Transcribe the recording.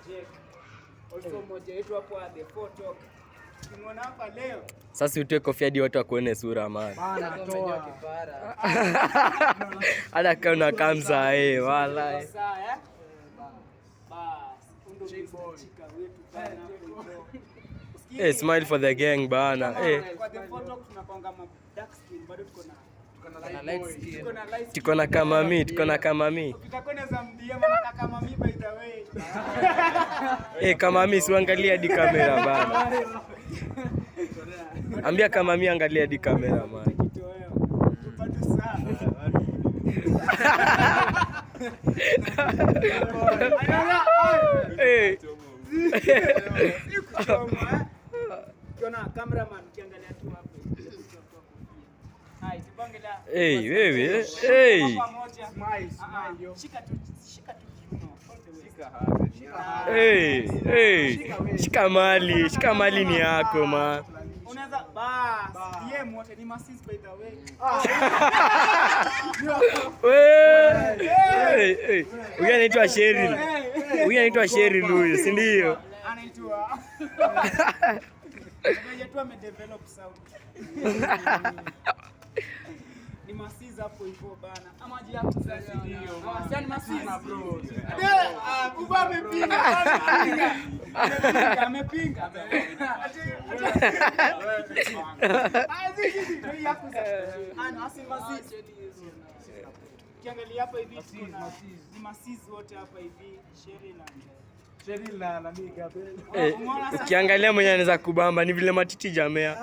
Jake. Also moja yetu hapo the photo. Tumeona hapa leo. Sasa utoe kofia hadi watu wakuone sura man. Bana toa kipara. Hata kama unakaa mzaa wala. Sawa bas, ndo chika wetu bana. Smile for the gang bana. Kwa the photo tunakonga dark skin bado tuko na light skin. Tuko na kama mi. Ukitakwenda za mdia maana kama mi by the way. Kama mi siangalia hadi kamera bana. Ambia kama mi angalia hadi kamera man. Tupate saa. Kuna cameraman kiangalia tu hapo. Hai, sipangelea. Wewe. Smile yo. Shika tu kiuno. Shika mali ni yako man. Unaweza bas. Yeye mote ni masis by the way. Huyu anaitwa Sheryl huyu, si ndio? Anaitwa. Unajua tu amedevelop sound. Ni masis hapo hivyo bana. Ama ji hapo sasa ndio. Sasa ni masis bro. Kuba amepinga. Kiangalia hapa hivi ni masis wote hapa hivi Sheryl na Miguel. Ukiangalia mwenye anaweza kubamba ni vile matiti jamea.